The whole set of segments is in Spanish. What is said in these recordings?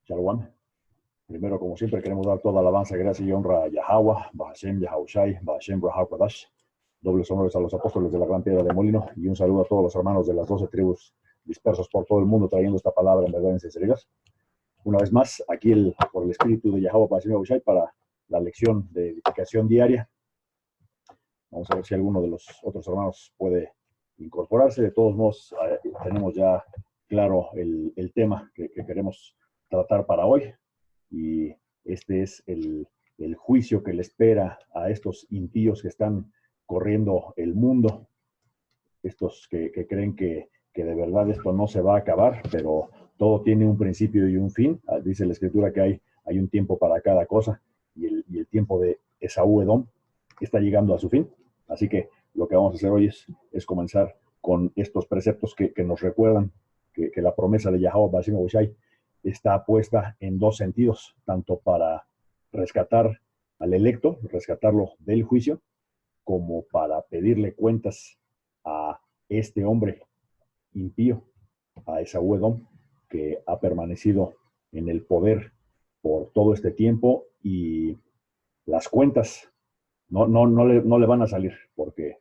Shalom. Primero, como siempre, queremos dar toda alabanza, gracia y honra a Yahweh, Bahashem, Yahushai, Bahashem, Rahakadash. Dobles honores a los apóstoles de la Gran Piedra de Molino y un saludo a todos los hermanos de las 12 tribus dispersos por todo el mundo trayendo esta palabra en verdad y en sinceridad. Una vez más, aquí por el espíritu de Yahweh, Bahashem, Yahushai, para la lección de edificación diaria. Vamos a ver si alguno de los otros hermanos puede incorporarse. De todos modos, tenemos ya claro el tema que queremos tratar para hoy. Y este es el juicio que le espera a estos impíos que están corriendo el mundo, estos que creen que de verdad esto no se va a acabar, pero todo tiene un principio y un fin. Dice la Escritura que hay un tiempo para cada cosa, y el tiempo de Esaú Edom está llegando a su fin. Así que lo que vamos a hacer hoy es comenzar con estos preceptos que nos recuerdan que la promesa de Yahweh Bahashem Yahushai está puesta en dos sentidos, tanto para rescatar al electo, rescatarlo del juicio, como para pedirle cuentas a este hombre impío, a Esaú Edom, que ha permanecido en el poder por todo este tiempo, y las cuentas no le van a salir, porque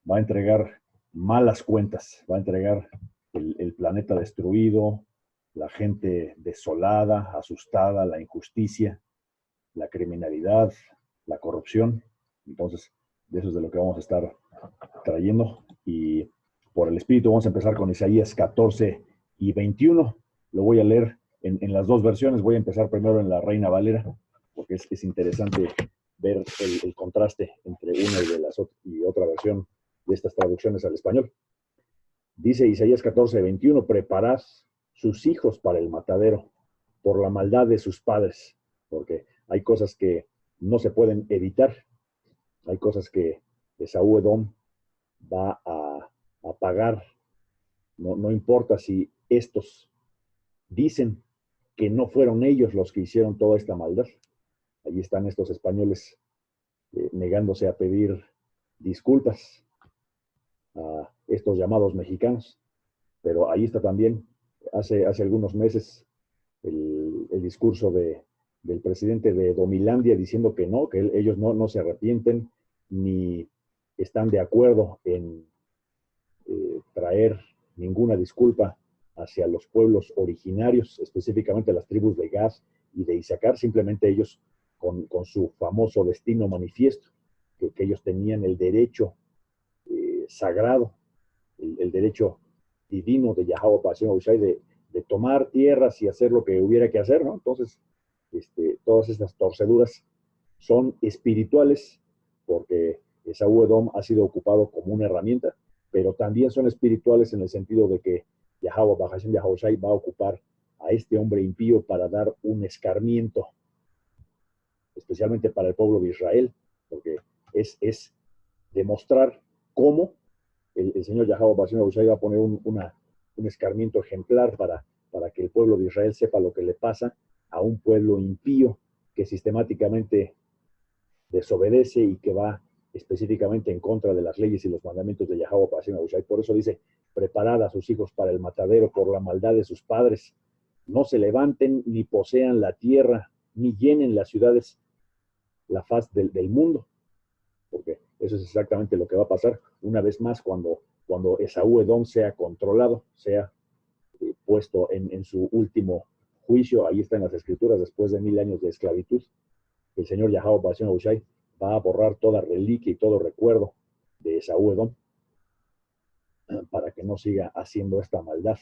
va a entregar malas cuentas, va a entregar el planeta destruido, la gente desolada, asustada, la injusticia, la criminalidad, la corrupción. Entonces, de eso es de lo que vamos a estar trayendo. Y por el Espíritu vamos a empezar con Isaías 14 y 21. Lo voy a leer en las dos versiones. Voy a empezar primero en la Reina Valera, porque es interesante ver el contraste entre una y otra versión de estas traducciones al español. Dice Isaías 14, 21, preparad sus hijos para el matadero por la maldad de sus padres, porque hay cosas que no se pueden evitar, hay cosas que Esaú Edom va a pagar, no importa si estos dicen que no fueron ellos los que hicieron toda esta maldad. Allí están estos españoles negándose a pedir disculpas a estos llamados mexicanos, pero ahí está también, hace algunos meses, el discurso del presidente de Domilandia diciendo que no, que ellos no se arrepienten ni están de acuerdo en traer ninguna disculpa hacia los pueblos originarios, específicamente las tribus de Gad y de Isaacar. Simplemente ellos, con su famoso destino manifiesto, que ellos tenían el derecho sagrado, el derecho divino de Yahweh Bahashem Yahushai de tomar tierras y hacer lo que hubiera que hacer, ¿no? Entonces, todas estas torceduras son espirituales, porque Esaú Edom ha sido ocupado como una herramienta, pero también son espirituales en el sentido de que Yahweh Bahashem Yahushai va a ocupar a este hombre impío para dar un escarmiento, especialmente para el pueblo de Israel, porque es demostrar cómo el Señor Yahweh Bahashem Yahushai va a poner un escarmiento ejemplar para que el pueblo de Israel sepa lo que le pasa a un pueblo impío que sistemáticamente desobedece y que va específicamente en contra de las leyes y los mandamientos de Yahweh Bahashem Yahushai. Por eso dice, preparad a sus hijos para el matadero por la maldad de sus padres. No se levanten ni posean la tierra, ni llenen las ciudades, la faz del mundo, porque eso es exactamente lo que va a pasar una vez más cuando Esaú Edom sea controlado, sea puesto en su último juicio. Ahí está en las Escrituras, después de 1000 años de esclavitud, el Señor Yahweh Bahashem Yahushai va a borrar toda reliquia y todo recuerdo de Esaú Edom para que no siga haciendo esta maldad,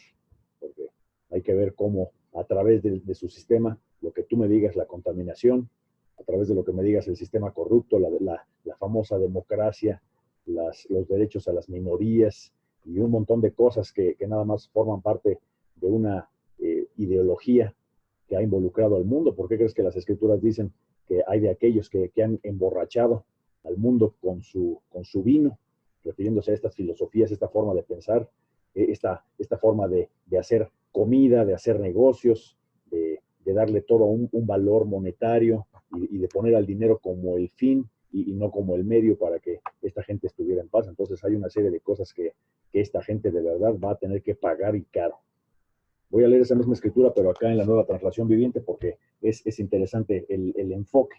porque hay que ver cómo a través de su sistema, lo que tú me digas, la contaminación, a través de lo que me digas, el sistema corrupto, la famosa democracia, los derechos a las minorías y un montón de cosas que nada más forman parte de una ideología que ha involucrado al mundo. ¿Por qué crees que las Escrituras dicen que hay de aquellos que han emborrachado al mundo con su vino, refiriéndose a estas filosofías, esta forma de pensar, esta forma de hacer comida, de hacer negocios, de darle todo un valor monetario y de poner al dinero como el fin y no como el medio para que esta gente estuviera en paz? Entonces hay una serie de cosas que esta gente de verdad va a tener que pagar y caro. Voy a leer esa misma escritura, pero acá en la Nueva Translación Viviente, porque es interesante el enfoque.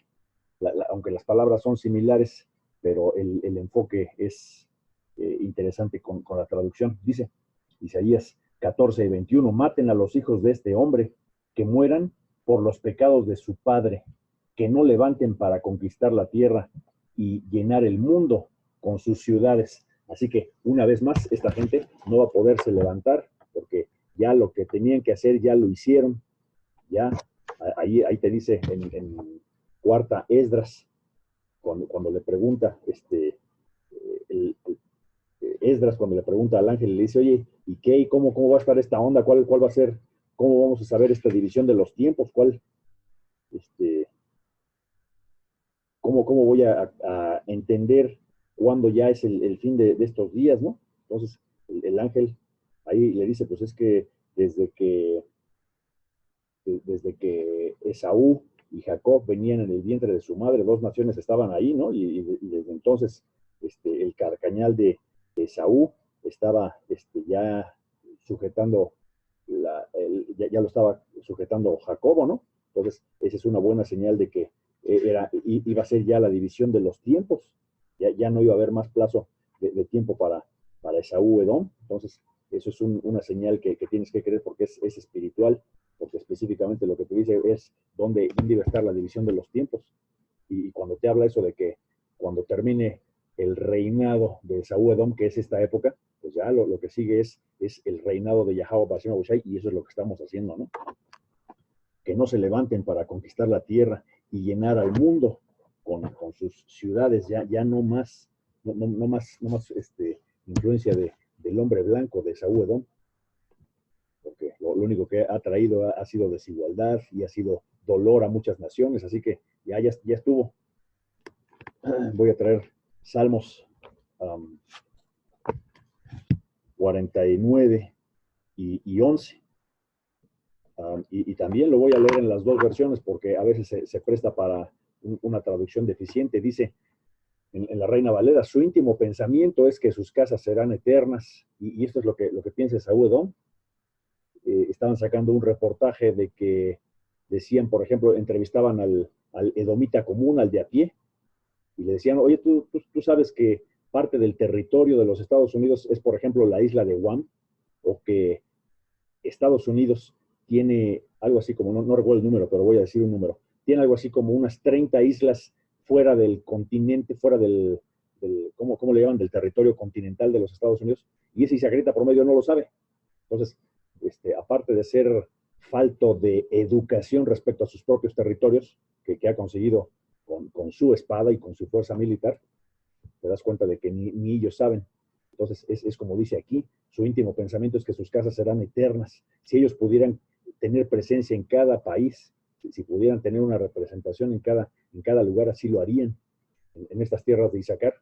Aunque las palabras son similares, pero el enfoque es interesante con la traducción. Dice Isaías 14:21, maten a los hijos de este hombre, que mueran por los pecados de su padre, que no levanten para conquistar la tierra y llenar el mundo con sus ciudades. Así que, una vez más, esta gente no va a poderse levantar, porque ya lo que tenían que hacer ya lo hicieron. Ya, ahí te dice en cuarta Esdras, cuando le pregunta, Esdras, cuando le pregunta al ángel, le dice, oye, ¿y qué? ¿Y cómo va a estar esta onda? ¿Cuál va a ser? ¿Cómo vamos a saber esta división de los tiempos? ¿Cómo voy a entender cuándo ya es el fin de estos días, ¿no? Entonces, el ángel ahí le dice, pues es que desde que Esaú y Jacob venían en el vientre de su madre, dos naciones estaban ahí, ¿no? Y desde entonces el carcañal de Esaú estaba ya sujetando, ya lo estaba sujetando Jacobo, ¿no? Entonces, esa es una buena señal de que iba a ser ya la división de los tiempos, ya no iba a haber más plazo de tiempo para Esaú Edom. Entonces, eso es una señal que tienes que creer, porque es espiritual, porque específicamente lo que te dice es dónde iba a estar la división de los tiempos. Y cuando te habla eso de que cuando termine el reinado de Esaú Edom, que es esta época, pues ya lo que sigue es el reinado de Yahweh Bashem Abushai, y eso es lo que estamos haciendo, ¿no? Que no se levanten para conquistar la tierra y llenar al mundo con sus ciudades, ya no más, no más influencia del hombre blanco de Esaú Edom, porque lo único que ha traído ha sido desigualdad y ha sido dolor a muchas naciones, así que ya estuvo. Voy a traer Salmos 49 y 11. Y también lo voy a leer en las dos versiones, porque a veces se presta para una traducción deficiente. Dice en la Reina Valera, su íntimo pensamiento es que sus casas serán eternas, y esto es lo que piensa Esaú Edom. Estaban sacando un reportaje de que decían, por ejemplo, entrevistaban al edomita común, al de a pie, y le decían, oye, tú sabes que parte del territorio de los Estados Unidos es, por ejemplo, la isla de Guam, o que Estados Unidos tiene algo así como, no recuerdo el número, pero voy a decir un número, tiene algo así como unas 30 islas fuera del continente, fuera del ¿cómo le llaman? Del territorio continental de los Estados Unidos, y ese Isagrita promedio no lo sabe. Entonces, aparte de ser falto de educación respecto a sus propios territorios, que ha conseguido con su espada y con su fuerza militar, te das cuenta de que ni ellos saben. Entonces, es como dice aquí, su íntimo pensamiento es que sus casas serán eternas. Si ellos pudieran tener presencia en cada país, si pudieran tener una representación en cada lugar, así lo harían en estas tierras de Isaacar.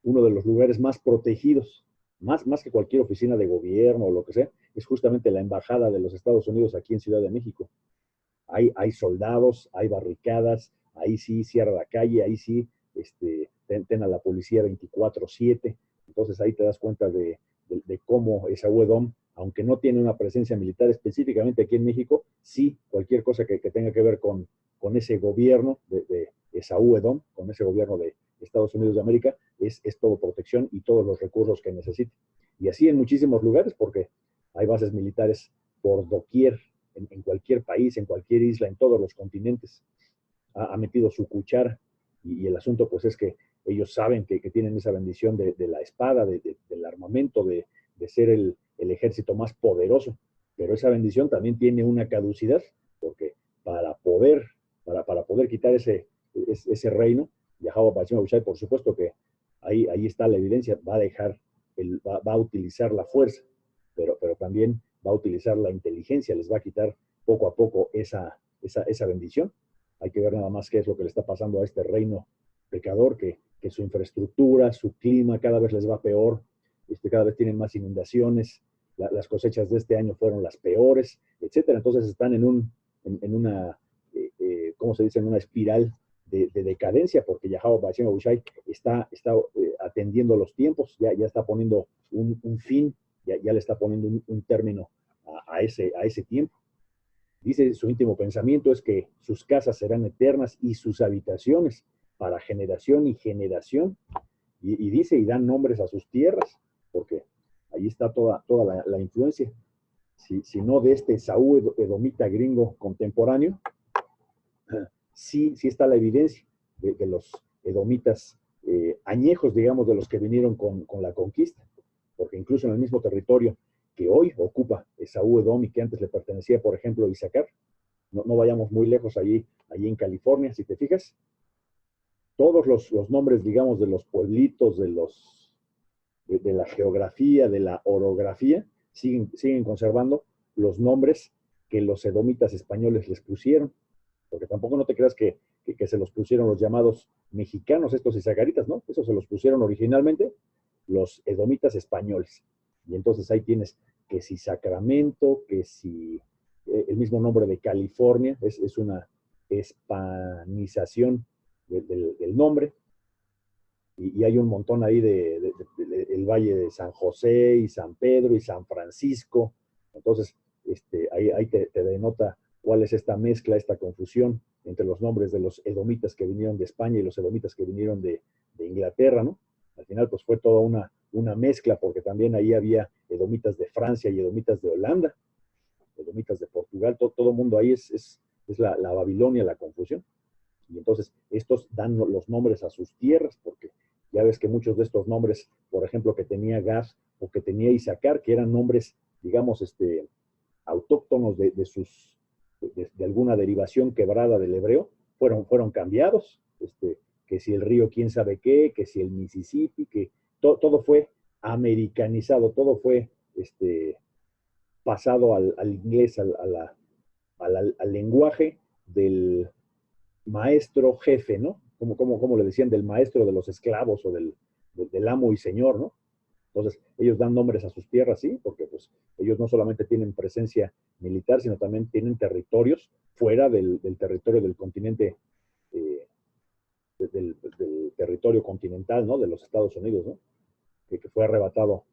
Uno de los lugares más protegidos, más que cualquier oficina de gobierno o lo que sea, es justamente la embajada de los Estados Unidos aquí en Ciudad de México. Hay soldados, hay barricadas, ahí sí cierra la calle, ahí sí ten a la policía 24/7. Entonces ahí te das cuenta de cómo Esaú Edom, aunque no tiene una presencia militar específicamente aquí en México, sí cualquier cosa que tenga que ver con ese gobierno de Esaú Edom, con ese gobierno de Estados Unidos de América, es todo protección y todos los recursos que necesite. Y así en muchísimos lugares, porque hay bases militares por doquier, en cualquier país, en cualquier isla, en todos los continentes. Ha metido su cuchara, y el asunto pues es que ellos saben que tienen esa bendición de la espada, del armamento, de ser el ejército más poderoso, pero esa bendición también tiene una caducidad, porque para poder quitar ese reino, Yahweh Bashem Abushai, por supuesto que ahí está la evidencia, va a utilizar la fuerza, pero también va a utilizar la inteligencia, les va a quitar poco a poco esa bendición. Hay que ver nada más qué es lo que le está pasando a este reino pecador, que su infraestructura, su clima cada vez les va peor, cada vez tienen más inundaciones, las cosechas de este año fueron las peores, etcétera. Entonces están en una, ¿cómo se dice? En una espiral de decadencia, porque Yahweh Bashem Abushai está atendiendo los tiempos, ya está poniendo un fin, ya le está poniendo un término a ese tiempo. Dice, su íntimo pensamiento es que sus casas serán eternas y sus habitaciones para generación y generación. Y dice, y dan nombres a sus tierras, porque ahí está toda la influencia. Si no de este Esaú edomita gringo contemporáneo, sí está la evidencia de los edomitas añejos, digamos, de los que vinieron con la conquista, porque incluso en el mismo territorio que hoy ocupa Esaú Edom y que antes le pertenecía, por ejemplo, a Isaacar, no vayamos muy lejos allí en California, si te fijas, todos los nombres, digamos, de los pueblitos, de la geografía, de la orografía, siguen conservando los nombres que los edomitas españoles les pusieron, porque tampoco no te creas que se los pusieron los llamados mexicanos, estos isacaritas, ¿no? Eso se los pusieron originalmente los edomitas españoles. Y entonces ahí tienes que si Sacramento, que si el mismo nombre de California, es una hispanización del nombre. Y hay un montón ahí el Valle de San José y San Pedro y San Francisco. Entonces, ahí te denota cuál es esta mezcla, esta confusión entre los nombres de los edomitas que vinieron de España y los edomitas que vinieron de Inglaterra, ¿no? Al final, pues fue toda una mezcla, porque también ahí había edomitas de Francia y edomitas de Holanda, edomitas de Portugal, todo el mundo ahí es la Babilonia, la confusión. Y entonces estos dan los nombres a sus tierras, porque ya ves que muchos de estos nombres, por ejemplo, que tenía Gad o que tenía Isaacar, que eran nombres, digamos, autóctonos de alguna derivación quebrada del hebreo, fueron cambiados, que si el río quién sabe qué, que si el Mississippi, que todo fue americanizado, todo fue pasado al inglés, al lenguaje del maestro jefe, ¿no? Como le decían, del maestro de los esclavos o del amo y señor, ¿no? Entonces, ellos dan nombres a sus tierras, sí, porque pues ellos no solamente tienen presencia militar, sino también tienen territorios fuera del territorio del continente, del territorio continental, ¿no? De los Estados Unidos, ¿no? Que fue arrebatado,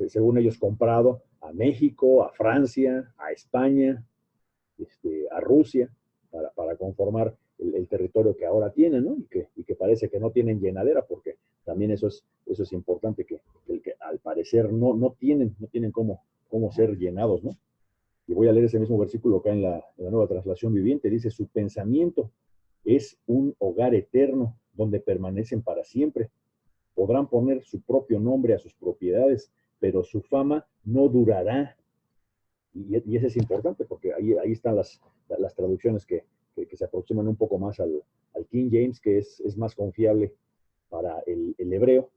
según ellos, comprado a México, a Francia, a España, a Rusia, para conformar el territorio que ahora tienen, ¿no? Y que parece que no tienen llenadera, porque también eso es importante, que al parecer no tienen cómo ser llenados, ¿no? Y voy a leer ese mismo versículo acá en la Nueva Traslación Viviente. Dice, su pensamiento es un hogar eterno donde permanecen para siempre. Podrán poner su propio nombre a sus propiedades, pero su fama no durará. Y eso es importante, porque ahí están las traducciones que se aproximan un poco más al King James, que es más confiable para el hebreo.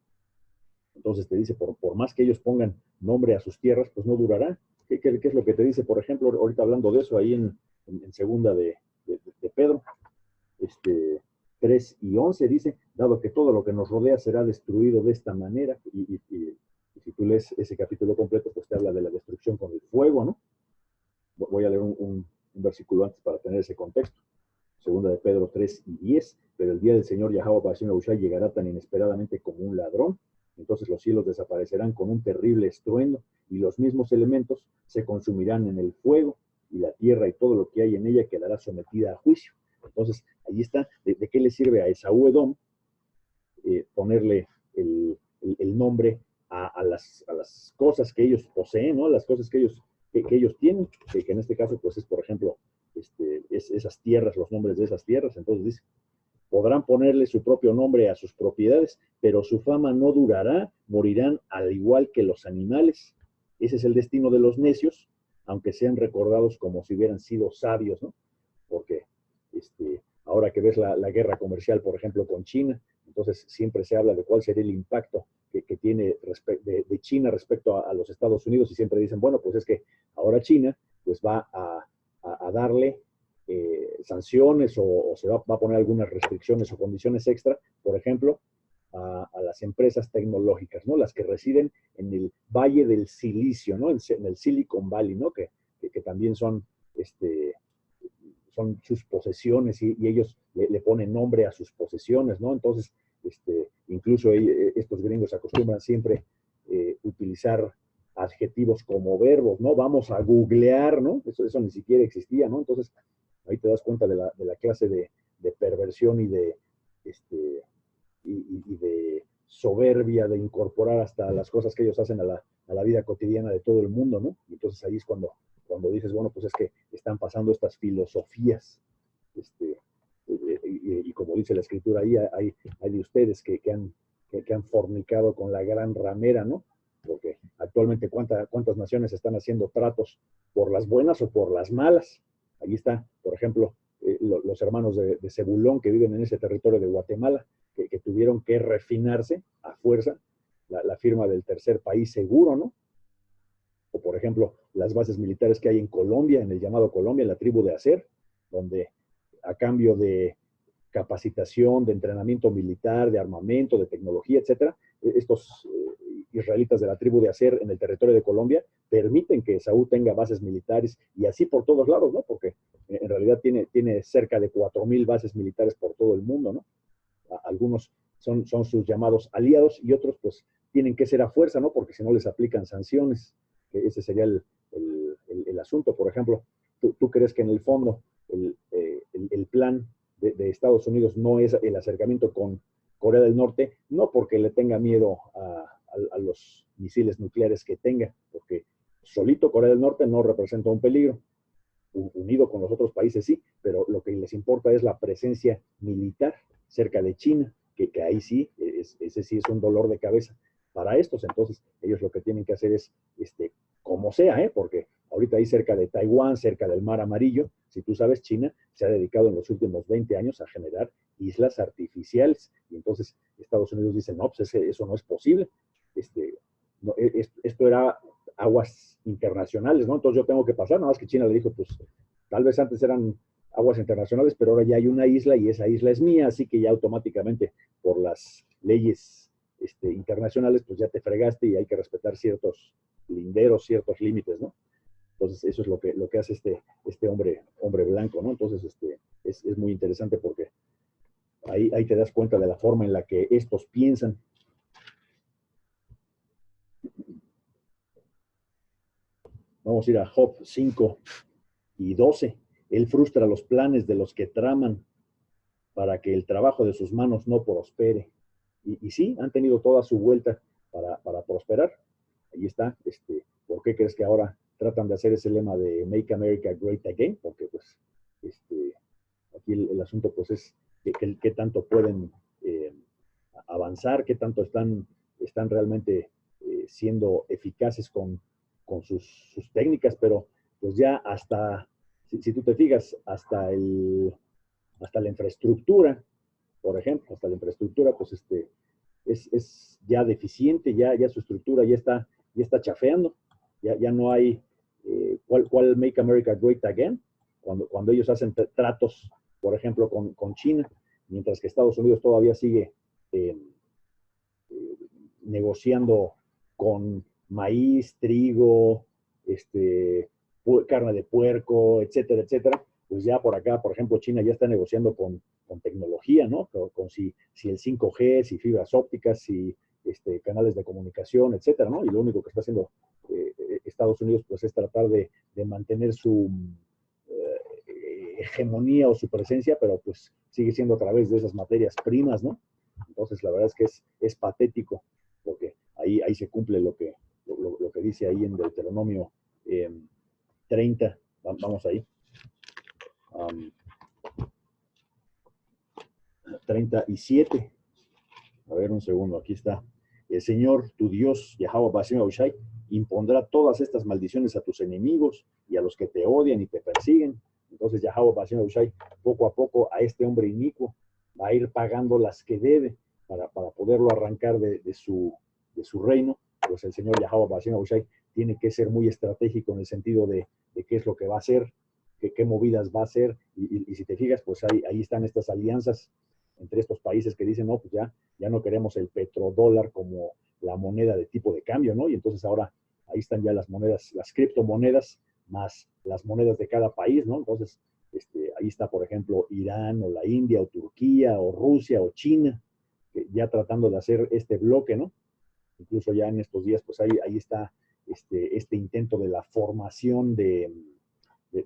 Entonces te dice, por más que ellos pongan nombre a sus tierras, pues no durará. ¿Qué es lo que te dice, por ejemplo, ahorita hablando de eso, ahí en segunda de Pedro, 3 y 11 dice, dado que todo lo que nos rodea será destruido de esta manera, y si tú lees ese capítulo completo, pues te habla de la destrucción con el fuego, ¿no? Voy a leer un versículo antes para tener ese contexto. Segunda de Pedro 3 y 10, pero el día del Señor Yahweh Bashem Yahushua llegará tan inesperadamente como un ladrón. Entonces los cielos desaparecerán con un terrible estruendo y los mismos elementos se consumirán en el fuego y la tierra y todo lo que hay en ella quedará sometida a juicio. Entonces, ahí está, ¿de qué le sirve a Esaú Edom ponerle el nombre a las cosas que ellos poseen, ¿no? Las cosas que ellos tienen, que en este caso, pues es, por ejemplo, esas tierras, los nombres de esas tierras. Entonces dice, podrán ponerle su propio nombre a sus propiedades, pero su fama no durará, morirán al igual que los animales. Ese es el destino de los necios, aunque sean recordados como si hubieran sido sabios, ¿no? Porque ahora que ves la guerra comercial, por ejemplo, con China, entonces siempre se habla de cuál sería el impacto que tiene de China respecto a los Estados Unidos, y siempre dicen, bueno, pues es que ahora China pues va a darle sanciones o se va a poner algunas restricciones o condiciones extra, por ejemplo, a las empresas tecnológicas, ¿no? Las que residen en el Valle del Silicio, ¿no? En el Silicon Valley, ¿no? Que también son sus posesiones, y ellos le ponen nombre a sus posesiones, ¿no? Entonces, incluso estos gringos acostumbran siempre utilizar adjetivos como verbos, ¿no? Vamos a googlear, ¿no? Eso ni siquiera existía, ¿no? Entonces, ahí te das cuenta de la clase de perversión y y de soberbia de incorporar hasta las cosas que ellos hacen a la vida cotidiana de todo el mundo, ¿no? Y entonces ahí es cuando dices, bueno, pues es que están pasando estas filosofías, y como dice la escritura ahí, hay de ustedes que han fornicado con la gran ramera, ¿no? Porque actualmente cuántas naciones están haciendo tratos por las buenas o por las malas. Ahí está, por ejemplo, los hermanos de Zebulón que viven en ese territorio de Guatemala, que tuvieron que refinarse a fuerza la firma del tercer país seguro, ¿no? O por ejemplo, las bases militares que hay en Colombia, en el llamado Colombia, en la tribu de Acer, donde a cambio de capacitación, de entrenamiento militar, de armamento, de tecnología, etcétera, estos israelitas de la tribu de Acer en el territorio de Colombia permiten que Saúl tenga bases militares y así por todos lados, ¿no? Porque en realidad tiene cerca de 4,000 bases militares por todo el mundo, ¿no? Algunos son sus llamados aliados y otros pues tienen que ser a fuerza, ¿no? Porque si no les aplican sanciones, que ese sería el asunto. Por ejemplo, ¿tú crees que en el fondo el plan de Estados Unidos no es el acercamiento con Corea del Norte? No porque le tenga miedo a los misiles nucleares que tenga, porque solito Corea del Norte no representa un peligro, unido con los otros países sí, pero lo que les importa es la presencia militar cerca de China, que ahí sí, ese sí es un dolor de cabeza para estos. Entonces, ellos lo que tienen que hacer es, como sea, porque ahorita ahí cerca de Taiwán, cerca del Mar Amarillo, si tú sabes, China se ha dedicado en los últimos 20 años a generar islas artificiales, y entonces Estados Unidos dice, no, pues eso no es posible, no, esto era aguas internacionales, ¿no? Entonces yo tengo que pasar, nada más que China le dijo, pues tal vez antes eran aguas internacionales, pero ahora ya hay una isla y esa isla es mía, así que ya automáticamente por las leyes internacionales, pues ya te fregaste y hay que respetar ciertos linderos, ciertos límites, ¿no? Entonces eso es lo que hace este hombre blanco, ¿no? Entonces es muy interesante porque ahí te das cuenta de la forma en la que estos piensan. Vamos a ir a Job 5:12. Él frustra los planes de los que traman para que el trabajo de sus manos no prospere. Y sí, han tenido toda su vuelta para prosperar. Ahí está. ¿Por qué crees que ahora tratan de hacer ese lema de Make America Great Again? Porque pues aquí el asunto pues es qué tanto pueden avanzar, qué tanto están realmente siendo eficaces con sus técnicas, pero pues ya hasta, si tú te fijas, hasta la infraestructura, por ejemplo, hasta la infraestructura, pues es ya deficiente, ya su estructura ya está chafeando, ya no hay, ¿cuál Make America Great Again? Cuando ellos hacen tratos, por ejemplo, con China, mientras que Estados Unidos todavía sigue negociando con maíz, trigo, carne de puerco, etcétera, etcétera, pues ya por acá, por ejemplo, China ya está negociando con tecnología, ¿no? Con si el 5G, si fibras ópticas, si canales de comunicación, etcétera, ¿no? Y lo único que está haciendo Estados Unidos, pues es tratar de mantener su hegemonía o su presencia, pero pues sigue siendo a través de esas materias primas, ¿no? Entonces, la verdad es que es patético, porque ahí se cumple lo que dice ahí en Deuteronomio 30. Vamos ahí. 37. A ver, un segundo, aquí está. El Señor, tu Dios, Yahweh Bashem Aushai, impondrá todas estas maldiciones a tus enemigos y a los que te odian y te persiguen. Entonces, Yahweh Bashem Aushai, poco a poco, a este hombre inicuo, va a ir pagando las que debe para poderlo arrancar de su reino. Pues el Señor Yahweh Bashem Aushai tiene que ser muy estratégico en el sentido de qué es lo que va a hacer, qué movidas va a hacer. Y si te fijas, pues ahí están estas alianzas entre estos países que dicen, no, pues ya no queremos el petrodólar como la moneda de tipo de cambio, ¿no? Y entonces ahora ahí están ya las monedas, las criptomonedas, más las monedas de cada país, ¿no? Entonces, ahí está, por ejemplo, Irán o la India o Turquía o Rusia o China, ya tratando de hacer este bloque, ¿no? Incluso ya en estos días, pues ahí está este intento de la formación de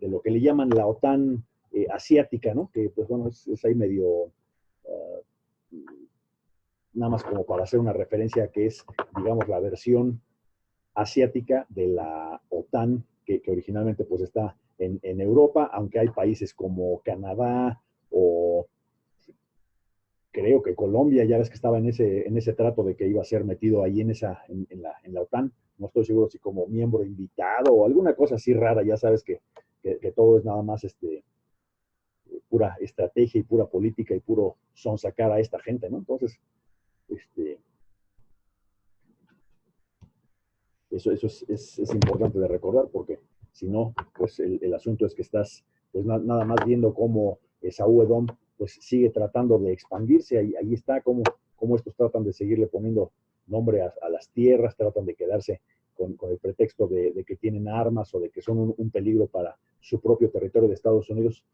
lo que le llaman la OTAN asiática, ¿no? Que, pues bueno, es ahí medio, nada más como para hacer una referencia, que es, digamos, la versión asiática de la OTAN, que originalmente pues está en Europa, aunque hay países como Canadá o creo que Colombia, ya ves que estaba en ese trato de que iba a ser metido ahí en la OTAN. No estoy seguro si como miembro invitado o alguna cosa así rara. Ya sabes que todo es nada más pura estrategia y pura política y puro sonsacar a esta gente, ¿no? Entonces, este, eso es importante de recordar, porque si no, pues el asunto es que estás pues nada más viendo cómo Esaú Edom pues sigue tratando de expandirse. Ahí está cómo estos tratan de seguirle poniendo nombre a las tierras, tratan de quedarse con el pretexto de que tienen armas o de que son un peligro para su propio territorio de Estados Unidos.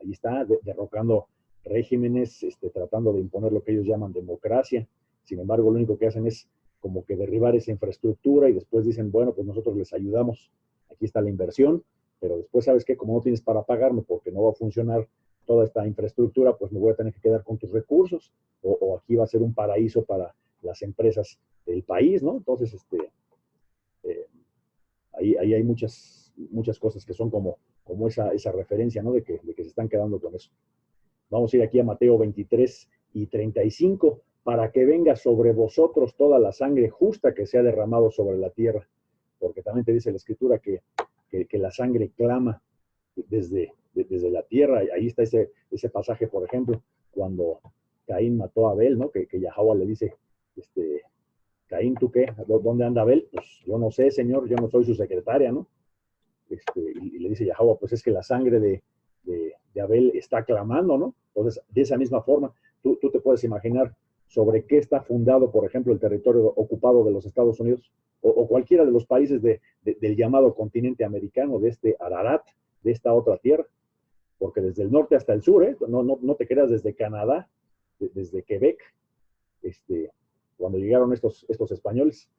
Ahí está, derrocando regímenes, tratando de imponer lo que ellos llaman democracia. Sin embargo, lo único que hacen es como que derribar esa infraestructura y después dicen, bueno, pues nosotros les ayudamos, aquí está la inversión, pero después, ¿sabes qué? Como no tienes para pagarme porque no va a funcionar toda esta infraestructura, pues me voy a tener que quedar con tus recursos, o aquí va a ser un paraíso para las empresas del país, ¿no? Entonces, eh, ahí hay muchas cosas que son como esa referencia, ¿no? De que se están quedando con eso. Vamos a ir aquí a Mateo 23 y 35, para que venga sobre vosotros toda la sangre justa que se ha derramado sobre la tierra, porque también te dice la Escritura que la sangre clama desde la tierra. Ahí está ese pasaje, por ejemplo, cuando Caín mató a Abel, ¿no? Que Yahweh le dice, Caín, ¿tú qué? ¿Dónde anda Abel? Pues yo no sé, Señor, yo no soy su secretaria, ¿no? Y le dice Yahweh, pues es que la sangre de Abel está clamando, ¿no? Entonces, de esa misma forma, tú te puedes imaginar sobre qué está fundado, por ejemplo, el territorio ocupado de los Estados Unidos o cualquiera de los países del llamado continente americano, de este Ararat, de esta otra tierra, porque desde el norte hasta el sur, no te creas, desde Canadá, desde Quebec, cuando llegaron estos españoles,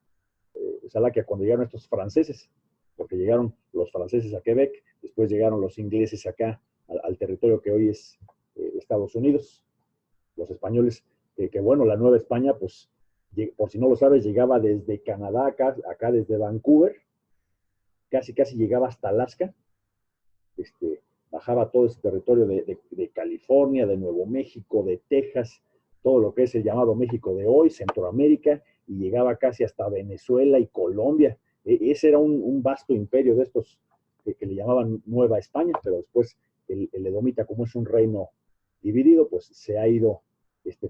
Salaquia, cuando llegaron estos franceses, porque llegaron los franceses a Quebec, después llegaron los ingleses acá al territorio que hoy es Estados Unidos, los españoles, que bueno, la Nueva España, pues, por si no lo sabes, llegaba desde Canadá acá desde Vancouver, casi llegaba hasta Alaska, bajaba todo ese territorio de California, de Nuevo México, de Texas, todo lo que es el llamado México de hoy, Centroamérica, y llegaba casi hasta Venezuela y Colombia. Ese era un vasto imperio de estos que le llamaban Nueva España, pero después el edomita, como es un reino dividido, pues se ha ido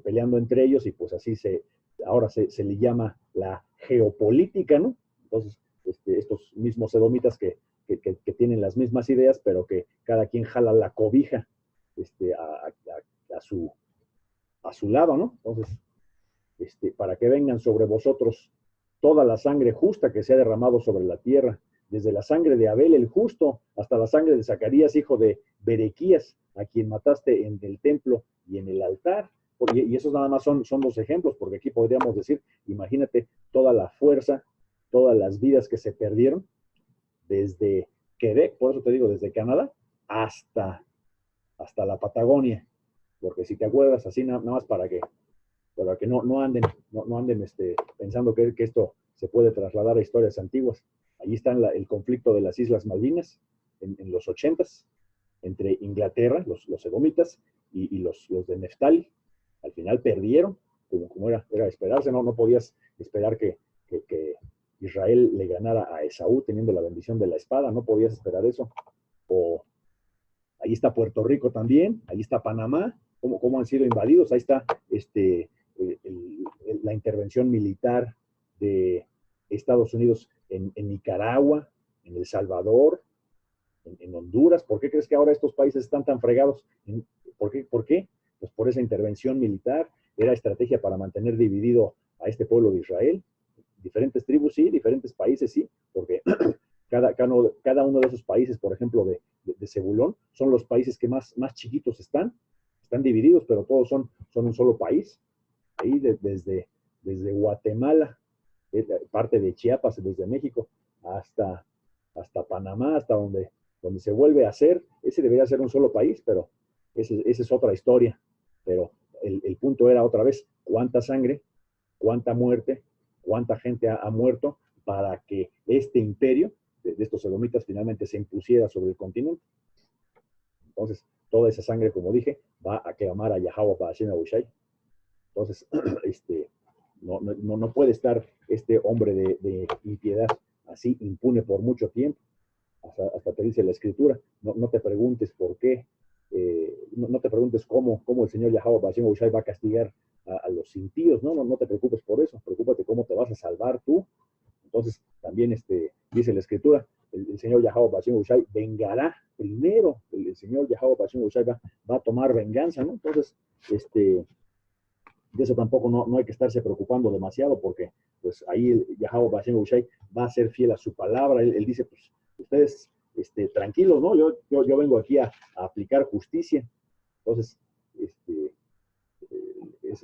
peleando entre ellos, y pues así ahora se le llama la geopolítica, ¿no? Entonces, estos mismos edomitas que tienen las mismas ideas, pero que cada quien jala la cobija a su lado, ¿no? Entonces, para que vengan sobre vosotros toda la sangre justa que se ha derramado sobre la tierra, desde la sangre de Abel el justo hasta la sangre de Zacarías, hijo de Berequías, a quien mataste en el templo y en el altar. Y esos nada más son dos ejemplos, porque aquí podríamos decir, imagínate toda la fuerza, todas las vidas que se perdieron desde Quebec, por eso te digo, desde Canadá hasta la Patagonia, porque si te acuerdas, así nada más para que no anden, no anden pensando que esto se puede trasladar a historias antiguas. Allí está el conflicto de las Islas Malvinas en los 80s, entre Inglaterra, los edomitas, y los de Neftali. Al final perdieron, como era esperarse, no podías esperar que Israel le ganara a Esaú teniendo la bendición de la espada, no podías esperar eso. O ahí está Puerto Rico también, ahí está Panamá, cómo han sido invadidos, ahí está la intervención militar de Estados Unidos en Nicaragua, en El Salvador, en Honduras. ¿Por qué crees que ahora estos países están tan fregados? ¿Por qué? Pues por esa intervención militar. Era estrategia para mantener dividido a este pueblo de Israel. Diferentes tribus, sí, diferentes países, sí, porque cada uno de esos países, por ejemplo, de Zebulón, son los países que más chiquitos están divididos, pero todos son un solo país. Ahí desde Guatemala, parte de Chiapas, desde México, hasta, hasta Panamá, hasta donde se vuelve a hacer. Ese debería ser un solo país, pero esa es otra historia. Pero el punto era otra vez, cuánta sangre, cuánta muerte, cuánta gente ha muerto para que este imperio de estos edomitas finalmente se impusiera sobre el continente. Entonces, toda esa sangre, como dije, va a clamar a Yahweh para Hashem Abushai. Entonces, no puede estar este hombre de impiedad así impune por mucho tiempo. Hasta te dice la escritura, no te preguntes por qué, no te preguntes cómo el Señor Yahweh Hashem Abushai va a castigar a los impíos, no te preocupes por eso, preocúpate cómo te vas a salvar tú. Entonces, también dice la escritura, el Señor Yahweh Hashem Abushai vengará primero, el Señor Yahweh Hashem Abushai va a tomar venganza, ¿no? Entonces, de eso tampoco no hay que estarse preocupando demasiado, porque pues ahí el Yahweh Hashem Abushai va a ser fiel a su palabra. Él dice, pues, ustedes tranquilos, ¿no? Yo vengo aquí a aplicar justicia. Entonces,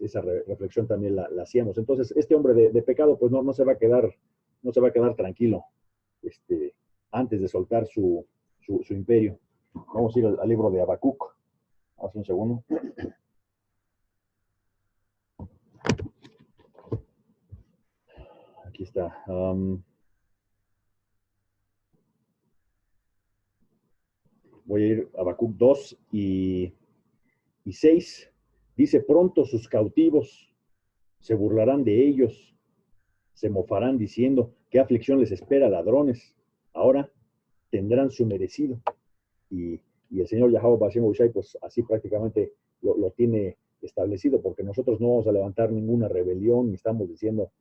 esa reflexión también la hacíamos. Entonces, este hombre de pecado, pues no se va a quedar tranquilo antes de soltar su imperio. Vamos a ir al libro de Habacuc. Hace un segundo. Aquí está. Voy a ir a Habacuc 2 y 6. Dice, pronto sus cautivos se burlarán de ellos, se mofarán diciendo, ¿qué aflicción les espera, ladrones? Ahora tendrán su merecido. Y el Señor Yahweh Hashem Abushai, pues así prácticamente lo tiene establecido, porque nosotros no vamos a levantar ninguna rebelión, ni estamos diciendo,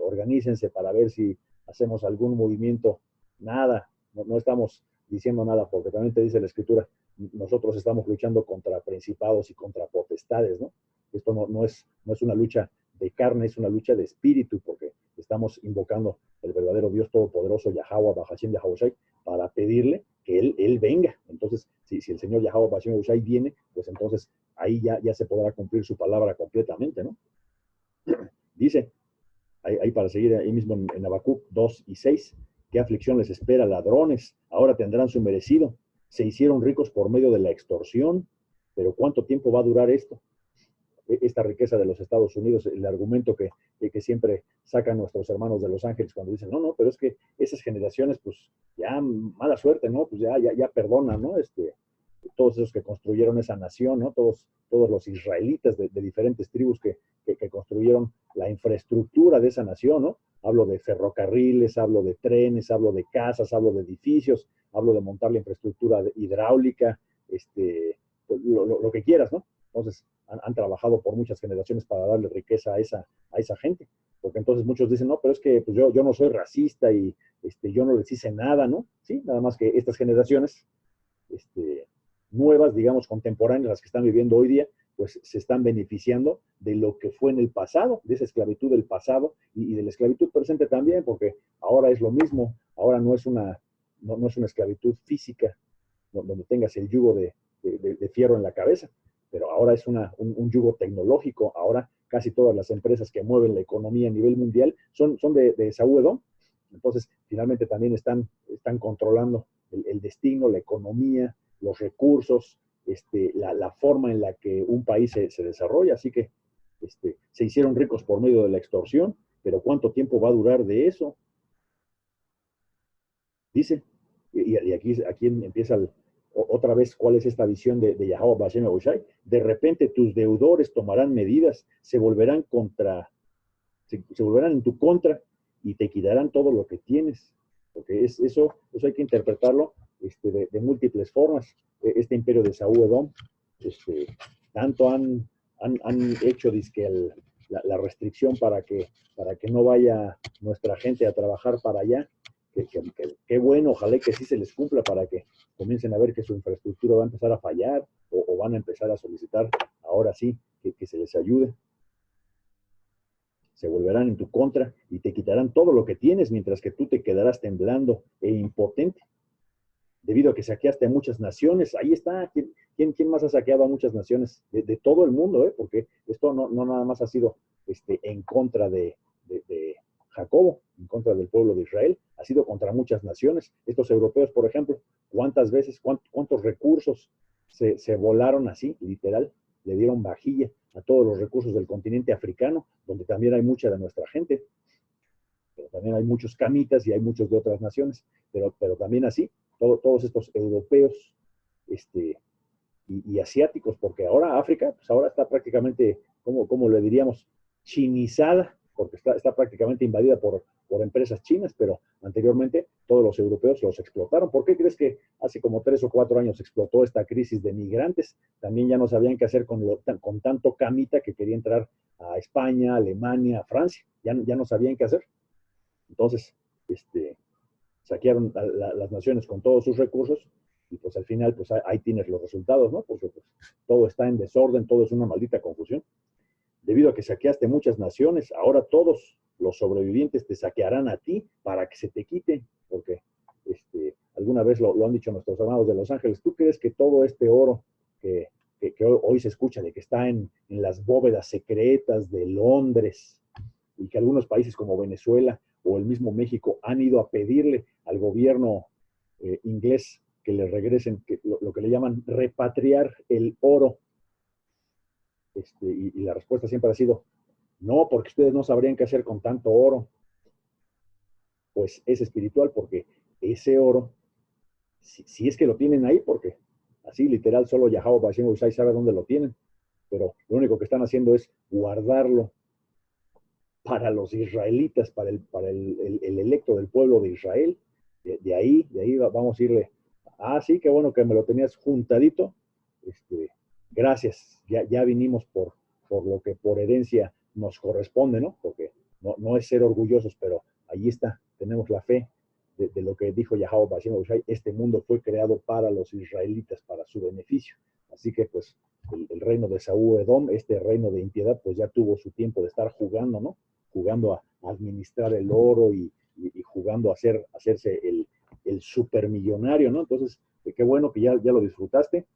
organícense para ver si hacemos algún movimiento, nada, no estamos diciendo nada, porque también te dice la Escritura, nosotros estamos luchando contra principados y contra potestades, ¿no? Esto no es una lucha de carne, es una lucha de espíritu, porque estamos invocando el verdadero Dios Todopoderoso, Yahweh Hashem Yahawashi, para pedirle que él venga. Entonces, si el Señor Yahweh Hashem Yahawashi viene, pues entonces ahí ya se podrá cumplir su palabra completamente, ¿no? Dice, ahí para seguir ahí mismo en Habacuc 2 y 6, ¿qué aflicción les espera, ladrones? Ahora tendrán su merecido. Se hicieron ricos por medio de la extorsión, pero ¿cuánto tiempo va a durar esto? Esta riqueza de los Estados Unidos, el argumento que siempre sacan nuestros hermanos de Los Ángeles cuando dicen, no, pero es que esas generaciones, pues ya mala suerte, ¿no? Pues ya perdonan, ¿no? Todos esos que construyeron esa nación, ¿no? Todos los israelitas de diferentes tribus que construyeron la infraestructura de esa nación, ¿no? Hablo de ferrocarriles, hablo de trenes, hablo de casas, hablo de edificios, hablo de montar la infraestructura hidráulica, lo que quieras, ¿no? Entonces, han trabajado por muchas generaciones para darle riqueza a esa gente. Porque entonces muchos dicen, no, pero es que pues yo no soy racista y yo no les hice nada, ¿no? Sí, nada más que estas generaciones nuevas, digamos, contemporáneas, las que están viviendo hoy día, pues se están beneficiando de lo que fue en el pasado, de esa esclavitud del pasado y de la esclavitud presente también, porque ahora es lo mismo, ahora no es una esclavitud física, donde tengas el yugo de fierro en la cabeza, pero ahora es un yugo tecnológico. Ahora casi todas las empresas que mueven la economía a nivel mundial son de Esaú Edom. Entonces, finalmente también están controlando el destino, la economía, los recursos, la forma en la que un país se desarrolla. Así que se hicieron ricos por medio de la extorsión, pero ¿cuánto tiempo va a durar de eso? Dice, y aquí empieza otra vez cuál es esta visión de Yahweh Hashem Abushai. De repente tus deudores tomarán medidas, se volverán en tu contra y te quitarán todo lo que tienes. Porque eso hay que interpretarlo de múltiples formas. Este imperio de Esaú Edom, tanto han hecho la restricción para que no vaya nuestra gente a trabajar para allá. Qué bueno, ojalá que sí se les cumpla para que comiencen a ver que su infraestructura va a empezar a fallar o van a empezar a solicitar ahora sí que se les ayude. Se volverán en tu contra y te quitarán todo lo que tienes, mientras que tú te quedarás temblando e impotente. Debido a que saqueaste a muchas naciones, ahí está. ¿Quién más ha saqueado a muchas naciones? De todo el mundo, porque esto no nada más ha sido en contra de Jacobo, en contra del pueblo de Israel, ha sido contra muchas naciones. Estos europeos, por ejemplo, ¿cuántas veces, cuántos recursos se volaron así, literal? Le dieron vajilla a todos los recursos del continente africano, donde también hay mucha de nuestra gente, pero también hay muchos camitas y hay muchos de otras naciones, pero también así, todos estos europeos y asiáticos, porque ahora África, pues ahora está prácticamente, como le diríamos, chinizada, porque está prácticamente invadida por empresas chinas, pero anteriormente todos los europeos los explotaron. ¿Por qué crees que hace como 3 o 4 años explotó esta crisis de migrantes? También ya no sabían qué hacer con tanto camita que quería entrar a España, Alemania, Francia, ya no sabían qué hacer. Entonces, saquearon las naciones con todos sus recursos y pues al final, pues ahí tienes los resultados, ¿no? Porque pues todo está en desorden, todo es una maldita confusión. Debido a que saqueaste muchas naciones, ahora todos los sobrevivientes te saquearán a ti para que se te quite, porque alguna vez lo han dicho nuestros hermanos de Los Ángeles. ¿Tú crees que todo este oro que hoy se escucha de que está en las bóvedas secretas de Londres y que algunos países como Venezuela o el mismo México han ido a pedirle al gobierno inglés que le regresen lo que le llaman repatriar el oro? Y la respuesta siempre ha sido, no, porque ustedes no sabrían qué hacer con tanto oro. Pues es espiritual, porque ese oro, si es que lo tienen ahí, porque así literal solo Yahweh Bashem Usai sabe dónde lo tienen, pero lo único que están haciendo es guardarlo para los israelitas, para el electo del pueblo de Israel. De ahí vamos a irle, sí, qué bueno que me lo tenías juntadito, gracias, ya vinimos por lo que por herencia nos corresponde, ¿no? Porque no es ser orgullosos, pero ahí está, tenemos la fe de lo que dijo Yahweh Bashem Ushai, este mundo fue creado para los israelitas, para su beneficio. Así que pues el reino de Saúl Edom, este reino de impiedad, pues ya tuvo su tiempo de estar jugando, ¿no? Jugando a administrar el oro y jugando a hacerse el supermillonario, ¿no? Entonces, qué bueno que ya lo disfrutaste.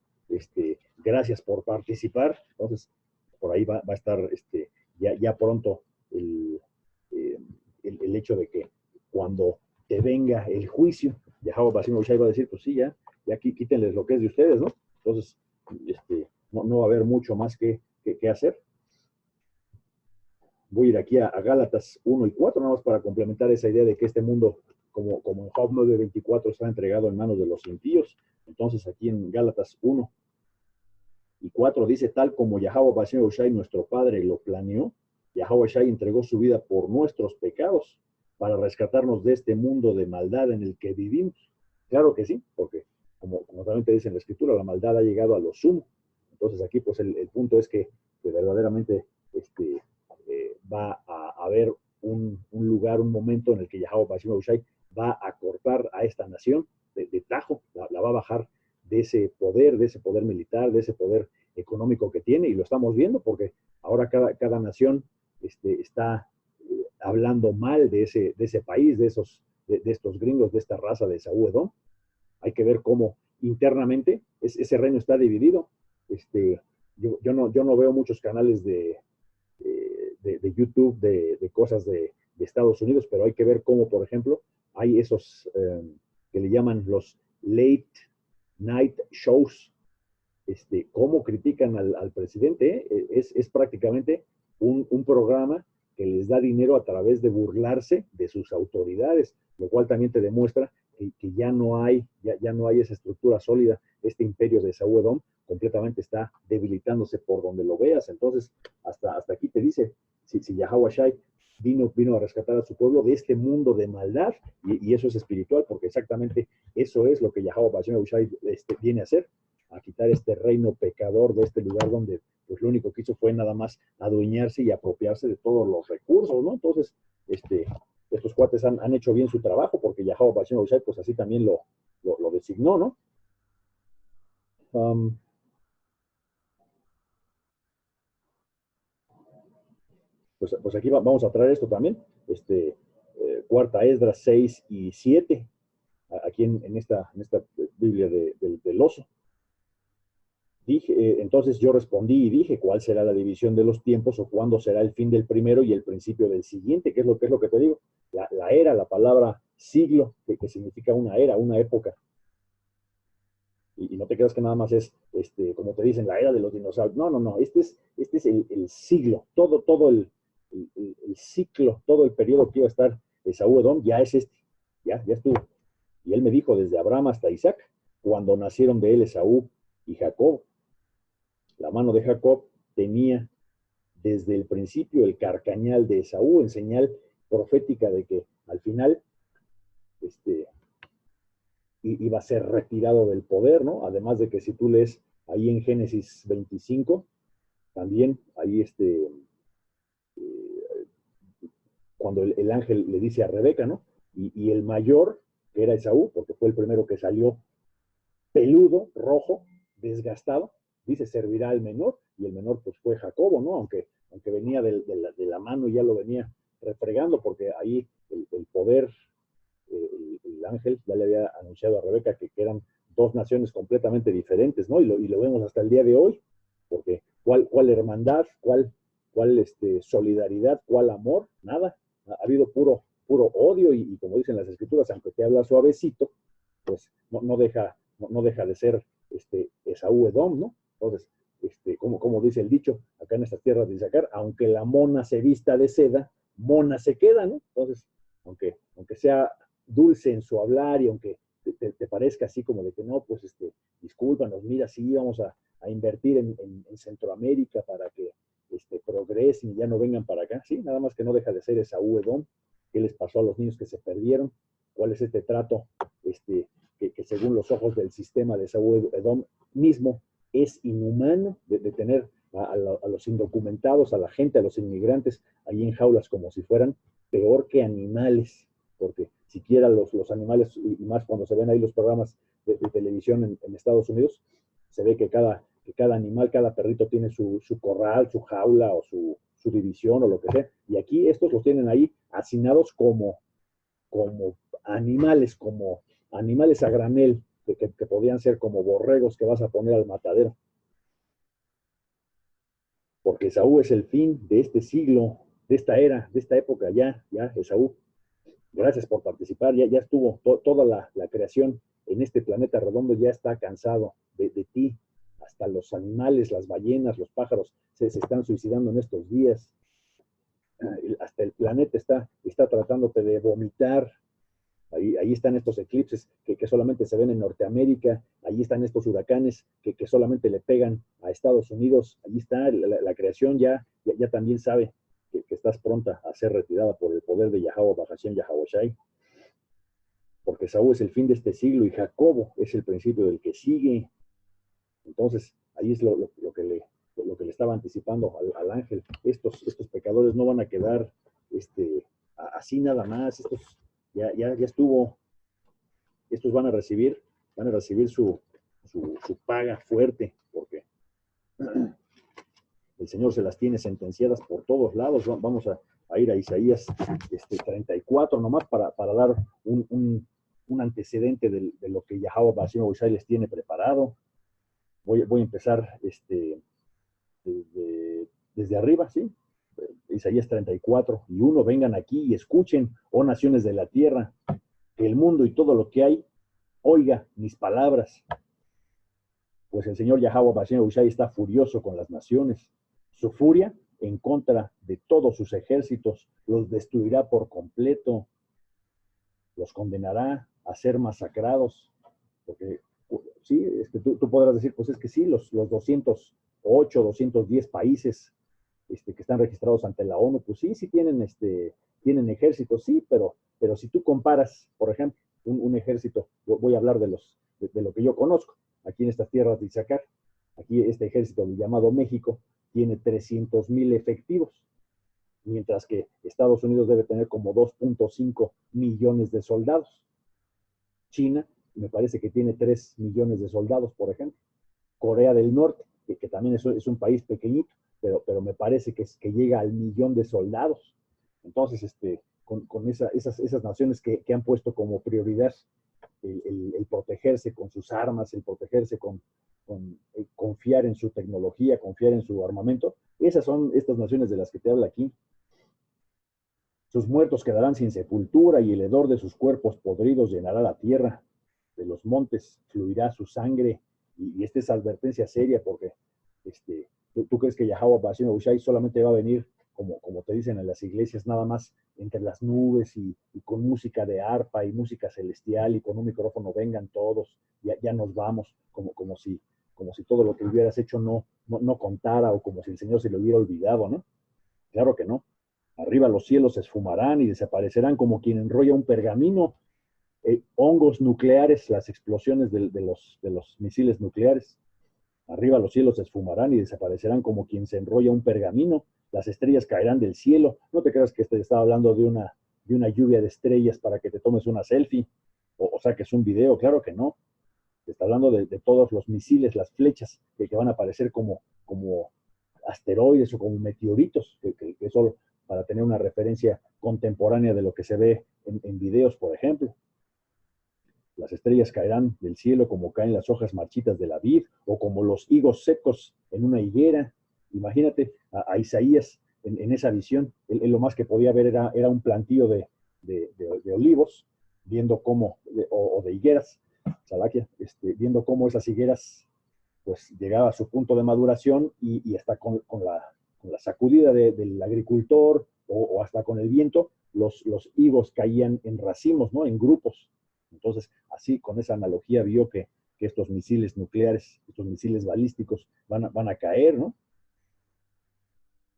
Gracias por participar. Entonces, por ahí va a estar ya pronto el hecho de que cuando te venga el juicio, Yahweh Basim Oshai va a decir, pues sí, ya aquí quítenles lo que es de ustedes, ¿no? Entonces, no va a haber mucho más que hacer. Voy a ir aquí a Gálatas 1 y 4, nada más para complementar esa idea de que este mundo, como en Job 9:24, está entregado en manos de los impíos. Entonces, aquí en Gálatas 1 y 4 dice, tal como Yahweh Bashem Oshai, nuestro Padre, lo planeó, Yahweh Oshai entregó su vida por nuestros pecados para rescatarnos de este mundo de maldad en el que vivimos. Claro que sí, porque como también te dice en la Escritura, la maldad ha llegado a lo sumo. Entonces aquí pues el punto es que verdaderamente va a haber un lugar, un momento en el que Yahweh Bashem Oshai va a cortar a esta nación de tajo, la va a bajar de ese poder militar, de ese poder económico que tiene, y lo estamos viendo porque ahora cada nación está hablando mal de ese país, de estos gringos, de esta raza de Saúl Edom. Hay que ver cómo internamente ese reino está dividido. Yo no veo muchos canales de YouTube de cosas de Estados Unidos, pero hay que ver cómo, por ejemplo, hay esos que le llaman los late night shows, cómo critican al presidente. Es prácticamente un programa que les da dinero a través de burlarse de sus autoridades, lo cual también te demuestra que ya no hay esa estructura sólida. Este imperio de Saúl Edom completamente está debilitándose por donde lo veas. Entonces, hasta aquí te dice, si Yahweh Shai vino a rescatar a su pueblo de este mundo de maldad, y eso es espiritual, porque exactamente eso es lo que Yahweh Bashem Shai viene a hacer, a quitar este reino pecador de este lugar donde pues lo único que hizo fue nada más adueñarse y apropiarse de todos los recursos, ¿no? Entonces, estos cuates han hecho bien su trabajo, porque Yahweh Bashem Oshai, pues así también lo designó, ¿no? Pues aquí vamos a traer esto también, Cuarta Esdras 6 y 7, aquí en esta Biblia del oso. Entonces yo respondí y dije, ¿cuál será la división de los tiempos o cuándo será el fin del primero y el principio del siguiente? ¿Qué es lo que te digo? la era, la palabra siglo, que significa una era, una época. Y no te creas que nada más es, como te dicen, la era de los dinosaurios. No, no, no, este es el siglo, todo el ciclo, todo el periodo que iba a estar Esaú Edom, ya es ya estuvo. Y él me dijo, desde Abraham hasta Isaac, cuando nacieron de él Esaú y Jacob, la mano de Jacob tenía desde el principio el carcañal de Esaú, en señal profética de que al final este, iba a ser retirado del poder, ¿no? Además de que si tú lees ahí en Génesis 25, también ahí cuando el ángel le dice a Rebeca, ¿no? Y el mayor, que era Esaú, porque fue el primero que salió peludo, rojo, desgastado, dice, servirá al menor, y el menor pues fue Jacobo, ¿no? Aunque venía de la mano y ya lo venía refregando, porque ahí el poder, el ángel ya le había anunciado a Rebeca que eran dos naciones completamente diferentes, ¿no? Y lo vemos hasta el día de hoy, porque ¿cuál hermandad, cuál solidaridad, cuál amor? Nada, ha habido puro odio y como dicen las escrituras, aunque te habla suavecito, pues no deja de ser Esaú Edom, ¿no? Entonces, como dice el dicho, acá en estas tierras de Isaacar, aunque la mona se vista de seda, mona se queda, ¿no? Entonces, aunque sea dulce en su hablar y aunque te parezca así como de que no, pues discúlpanos, mira, sí, vamos a invertir en Centroamérica para que progresen y ya no vengan para acá, sí, nada más que no deja de ser Esaú Edom. ¿Qué les pasó a los niños que se perdieron? ¿Cuál es este trato que según los ojos del sistema de Esaú Edom mismo es inhumano de tener a los indocumentados, a la gente, a los inmigrantes ahí en jaulas como si fueran peor que animales? Porque siquiera los animales, y más cuando se ven ahí los programas de televisión en Estados Unidos, se ve que cada animal, cada perrito tiene su corral, su jaula o su división o lo que sea. Y aquí estos los tienen ahí hacinados como animales a granel, que podían ser como borregos que vas a poner al matadero. Porque Esaú es el fin de este siglo, de esta era, de esta época, ya, Esaú. Gracias por participar, ya estuvo toda la creación en este planeta redondo, ya está cansado de ti. Hasta los animales, las ballenas, los pájaros se están suicidando en estos días. Hasta el planeta está tratándote de vomitar. Ahí están estos eclipses que solamente se ven en Norteamérica, ahí están estos huracanes que solamente le pegan a Estados Unidos, ahí está la creación, ya también sabe que estás pronta a ser retirada por el poder de Yahweh Bahashem Yahawashi, porque Saúl es el fin de este siglo y Jacobo es el principio del que sigue. Entonces, ahí es lo que le estaba anticipando al ángel. Estos pecadores no van a quedar así nada más, ya estuvo. Estos van a recibir su paga fuerte, porque el Señor se las tiene sentenciadas por todos lados. Vamos a ir a Isaías 34 nomás para dar un antecedente de lo que Yahweh Bashim Oishai les tiene preparado. Voy a empezar desde arriba, ¿sí? Isaías 34:1, vengan aquí y escuchen, oh naciones de la tierra, que el mundo y todo lo que hay oiga mis palabras. Pues el Señor Yahweh Bashim Oishai está furioso con las naciones. Su furia en contra de todos sus ejércitos los destruirá por completo, los condenará a ser masacrados, porque sí, tú podrás decir, pues es que sí, los 208, 210 países que están registrados ante la ONU, pues sí tienen ejércitos, sí, pero si tú comparas, por ejemplo, un ejército, voy a hablar de lo que yo conozco, aquí en estas tierras de Isaacar, aquí este ejército llamado México tiene 300,000 efectivos, mientras que Estados Unidos debe tener como 2.5 millones de soldados. China me parece que tiene 3 millones de soldados, por ejemplo. Corea del Norte, que también es un país pequeñito, pero me parece que llega al 1,000,000 de soldados. Entonces, con esas naciones que han puesto como prioridad el protegerse con sus armas, el protegerse con confiar en su tecnología, confiar en su armamento, esas son estas naciones de las que te habla aquí. Sus muertos quedarán sin sepultura y el hedor de sus cuerpos podridos llenará la tierra. De los montes fluirá su sangre. Y esta es advertencia seria porque ¿tú crees que Yahweh Bashim Yahushai solamente va a venir, como te dicen en las iglesias, nada más entre las nubes y con música de arpa y música celestial y con un micrófono vengan todos, ya nos vamos, como si todo lo que hubieras hecho no contara o como si el Señor se le hubiera olvidado, ¿no? Claro que no. Arriba los cielos se esfumarán y desaparecerán como quien enrolla un pergamino. Hongos nucleares, las explosiones de los misiles nucleares. Arriba los cielos se esfumarán y desaparecerán como quien se enrolla un pergamino. Las estrellas caerán del cielo. No te creas que estaba hablando de una lluvia de estrellas para que te tomes una selfie o saques un video. Claro que no. Te está hablando de todos los misiles, las flechas que van a aparecer como asteroides o como meteoritos, que solo para tener una referencia contemporánea de lo que se ve en videos, por ejemplo. Las estrellas caerán del cielo como caen las hojas marchitas de la vid o como los higos secos en una higuera. Imagínate a Isaías en esa visión. Él lo más que podía ver era un plantío de olivos, viendo cómo, o de higueras, Salaquia, viendo cómo esas higueras pues llegaba a su punto de maduración y hasta con la sacudida del agricultor o hasta con el viento, los higos caían en racimos, ¿no? En grupos. Entonces, así, con esa analogía, vio que estos misiles nucleares, estos misiles balísticos van a caer, ¿no?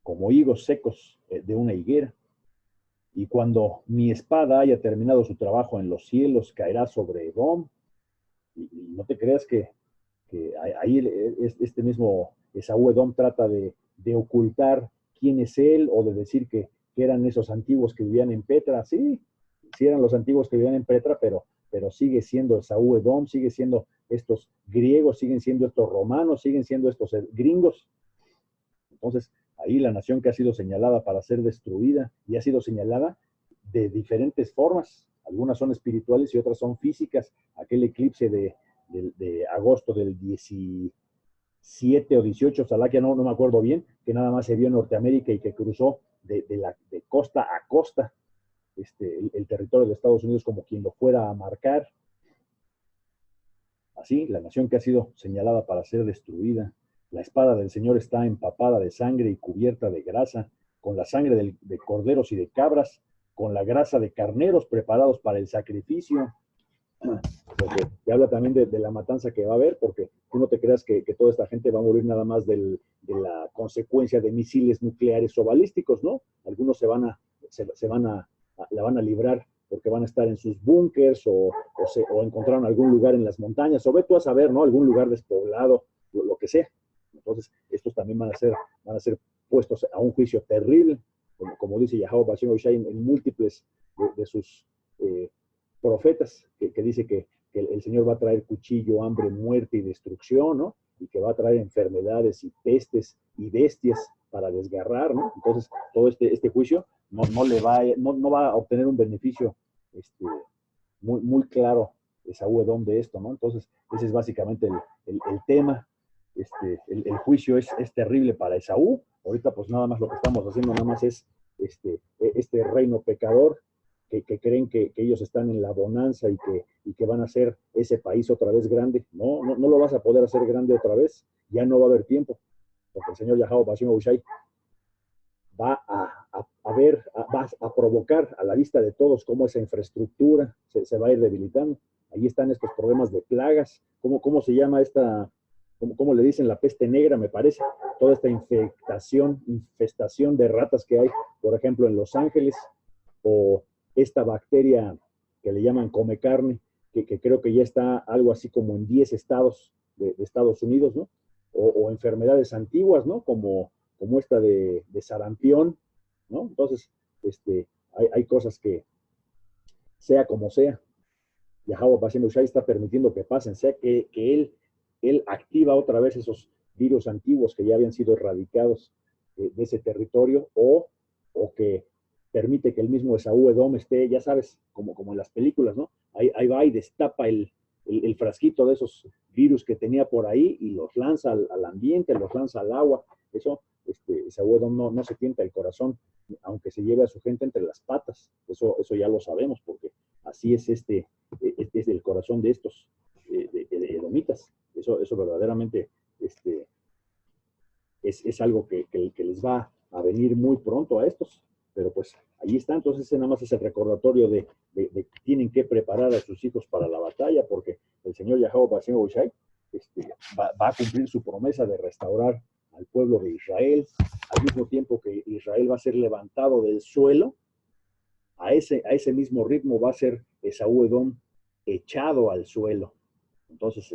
Como higos secos de una higuera. Y cuando mi espada haya terminado su trabajo en los cielos, caerá sobre Edom. Y no te creas que ahí este mismo Esaú Edom trata de ocultar quién es él o de decir que eran esos antiguos que vivían en Petra. Sí, sí eran los antiguos que vivían en Petra, pero sigue siendo Esaú Edom, sigue siendo estos griegos, siguen siendo estos romanos, siguen siendo estos gringos. Entonces, ahí la nación que ha sido señalada para ser destruida y ha sido señalada de diferentes formas. Algunas son espirituales y otras son físicas. Aquel eclipse de agosto del 17 o 18, Salaquia, no me acuerdo bien, que nada más se vio en Norteamérica y que cruzó de costa a costa el territorio de Estados Unidos como quien lo fuera a marcar. Así, la nación que ha sido señalada para ser destruida. La espada del Señor está empapada de sangre y cubierta de grasa, con la sangre de corderos y de cabras, con la grasa de carneros preparados para el sacrificio. Porque te habla también de la matanza que va a haber, porque tú no te creas que toda esta gente va a morir nada más de la consecuencia de misiles nucleares o balísticos, ¿no? Algunos la van a librar porque van a estar en sus búnkers o encontraron algún lugar en las montañas, o ve tú a saber, ¿no? Algún lugar despoblado, lo que sea. Entonces, estos también van a ser puestos a un juicio terrible, como dice Yahweh Bashim Yahushai en múltiples de sus profetas, que dice que el Señor va a traer cuchillo, hambre, muerte y destrucción, ¿no? Y que va a traer enfermedades y pestes y bestias para desgarrar, ¿no? Entonces, todo este juicio no va a obtener un beneficio muy, muy claro Esaú Edom de esto, ¿no? Entonces, ese es básicamente el tema. El juicio es terrible para Esaú. Ahorita, pues nada más lo que estamos haciendo, nada más es este reino pecador que creen que ellos están en la bonanza y que van a hacer ese país otra vez grande. No lo vas a poder hacer grande otra vez. Ya no va a haber tiempo, porque el Señor Yahweh Bashim Yahushai va a provocar a la vista de todos cómo esa infraestructura se va a ir debilitando. Ahí están estos problemas de plagas. ¿Cómo se llama esta? ¿Cómo le dicen? La peste negra, me parece. Toda esta infestación de ratas que hay, por ejemplo, en Los Ángeles, o esta bacteria que le llaman come carne, que creo que ya está algo así como en 10 estados de Estados Unidos, ¿no? O enfermedades antiguas, ¿no? Como esta de sarampión, ¿no? Entonces, hay cosas que, sea como sea, Yahweh Bashim Yahushai está permitiendo que pasen, sea que él activa otra vez esos virus antiguos que ya habían sido erradicados de ese territorio, o que permite que el mismo Esaú Edom esté, ya sabes, como en las películas, ¿no? Ahí va y destapa el frasquito de esos virus que tenía por ahí y los lanza al ambiente, los lanza al agua. Eso Esaú Edom no se tienta el corazón, aunque se lleve a su gente entre las patas. Eso ya lo sabemos, porque así es es el corazón de estos de edomitas. Eso verdaderamente es algo que les va a venir muy pronto a estos. Pero pues ahí está. Entonces nada más es el recordatorio de que tienen que preparar a sus hijos para la batalla, porque el Señor Yahweh Bashem Hushai va a cumplir su promesa de restaurar al pueblo de Israel, al mismo tiempo que Israel va a ser levantado del suelo. A ese mismo ritmo va a ser Esaú Edom echado al suelo. Entonces,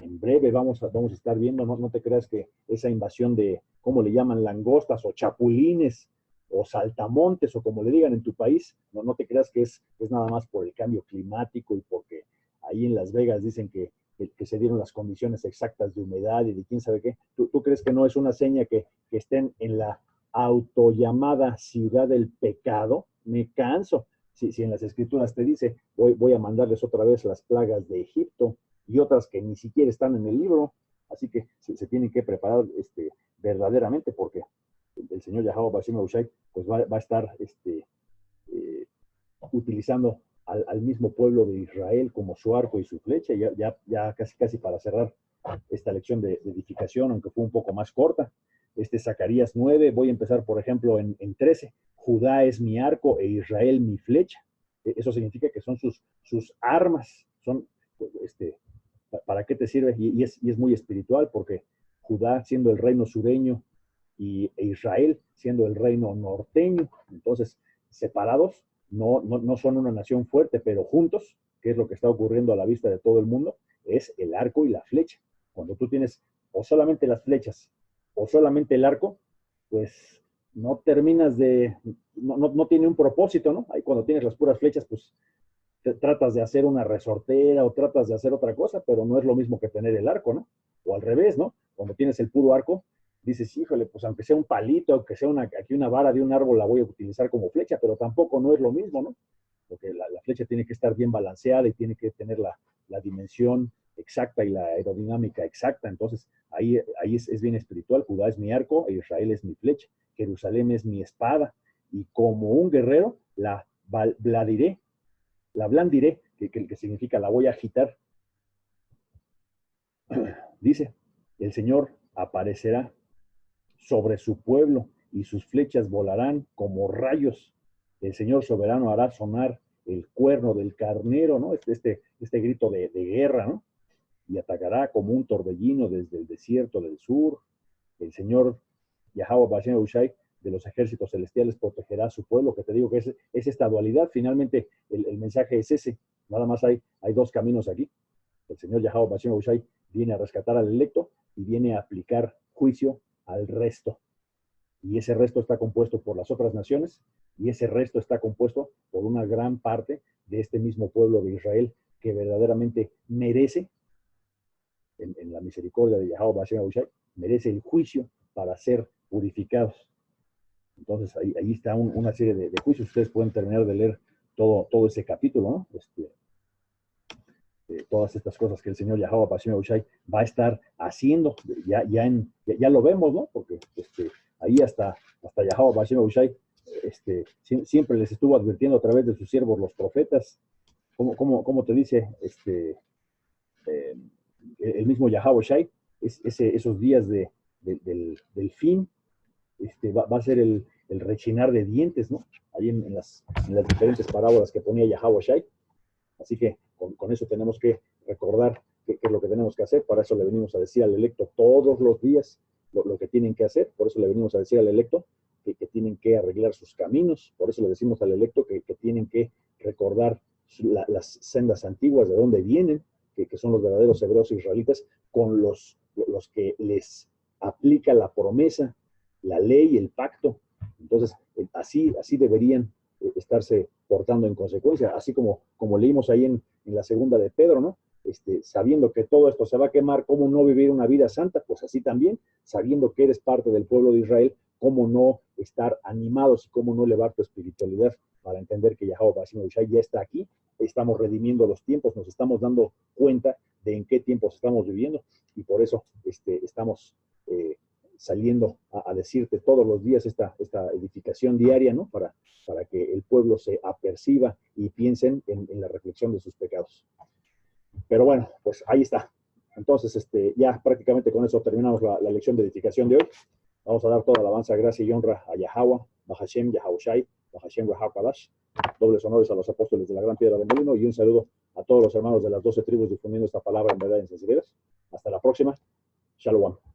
en breve vamos a estar viendo, no te creas que esa invasión de, ¿cómo le llaman? Langostas o chapulines o saltamontes o como le digan en tu país, no te creas que es nada más por el cambio climático y porque ahí en Las Vegas dicen que se dieron las condiciones exactas de humedad y de quién sabe qué. ¿Tú crees que no es una seña que estén en la autollamada ciudad del pecado? Me canso. Si en las escrituras te dice, voy a mandarles otra vez las plagas de Egipto y otras que ni siquiera están en el libro, así que se tienen que preparar verdaderamente, porque el Señor Yahweh Bashem Hushai pues va a estar utilizando al mismo pueblo de Israel como su arco y su flecha, ya casi para cerrar esta lección de edificación, aunque fue un poco más corta. Zacarías 9, voy a empezar por ejemplo en 13, Judá es mi arco e Israel mi flecha. Eso significa que son sus armas, son, ¿para qué te sirve? Y es muy espiritual, porque Judá siendo el reino sureño e Israel siendo el reino norteño, entonces separados, no son una nación fuerte, pero juntos, que es lo que está ocurriendo a la vista de todo el mundo, es el arco y la flecha. Cuando tú tienes o solamente las flechas o solamente el arco, pues no terminas no tiene un propósito, ¿no? Ahí cuando tienes las puras flechas, pues tratas de hacer una resortera o tratas de hacer otra cosa, pero no es lo mismo que tener el arco, ¿no? O al revés, ¿no? Cuando tienes el puro arco, dices, híjole, pues aunque sea un palito, aunque sea aquí una vara de un árbol, la voy a utilizar como flecha, pero tampoco no es lo mismo, ¿no? Porque la flecha tiene que estar bien balanceada y tiene que tener la dimensión exacta y la aerodinámica exacta. Entonces, ahí es bien espiritual. Judá es mi arco e Israel es mi flecha. Jerusalén es mi espada. Y como un guerrero, la blandiré, que significa la voy a agitar. Dice, el Señor aparecerá sobre su pueblo y sus flechas volarán como rayos. El Señor soberano hará sonar el cuerno del carnero, ¿no? Este grito de guerra, ¿no? Y atacará como un torbellino desde el desierto del sur. El Señor Yahweh Bashem Hushai de los ejércitos celestiales protegerá a su pueblo, que te digo que es esta dualidad. Finalmente el mensaje es ese. Nada más hay dos caminos aquí. El Señor Yahweh Bashem Hushai viene a rescatar al electo y viene a aplicar juicio al resto. Y ese resto está compuesto por las otras naciones, y ese resto está compuesto por una gran parte de este mismo pueblo de Israel que verdaderamente merece, en la misericordia de Yahweh Bashem Hushai, merece el juicio para ser purificados. Entonces ahí está una serie de juicios. Ustedes pueden terminar de leer todo ese capítulo, ¿no? Todas estas cosas que el Señor Yahweh Bashem Hushai va a estar haciendo, ya lo vemos, ¿no? Porque ahí hasta Yahweh Bashem Hushai siempre les estuvo advirtiendo a través de sus siervos los profetas. ¿Cómo te dice el mismo Yahweh Shai? Esos días del fin, va a ser el rechinar de dientes, ¿no? Ahí en las diferentes parábolas que ponía Yahweh Shai. Así que con eso tenemos que recordar qué es lo que tenemos que hacer. Para eso le venimos a decir al electo todos los días lo que tienen que hacer. Por eso le venimos a decir al electo que tienen que arreglar sus caminos. Por eso le decimos al electo que tienen que recordar las sendas antiguas, de dónde vienen, que son los verdaderos hebreos israelitas, con los que les aplica la promesa, la ley, el pacto. Entonces, así deberían estarse portando en consecuencia, así como leímos ahí en la segunda de Pedro, ¿no? Sabiendo que todo esto se va a quemar, ¿cómo no vivir una vida santa? Pues así también, sabiendo que eres parte del pueblo de Israel, ¿cómo no estar animados y cómo no elevar tu espiritualidad para entender que Yahweh Bashem Hushai ya está aquí? Estamos redimiendo los tiempos, nos estamos dando cuenta de en qué tiempos estamos viviendo, y por eso estamos saliendo a decirte todos los días esta edificación diaria, ¿no? Para que el pueblo se aperciba y piensen en la reflexión de sus pecados. Pero bueno, pues ahí está. Entonces, ya prácticamente con eso terminamos la lección de edificación de hoy. Vamos a dar toda alabanza, gracia y honra a Yahweh, Bahashem, Yahushai, Bahashem, Rahakadash. Dobles honores a los apóstoles de la Gran Piedra de Molino y un saludo a todos los hermanos de las 12 tribus difundiendo esta palabra en verdad y en sencillez. Hasta la próxima. Shalom.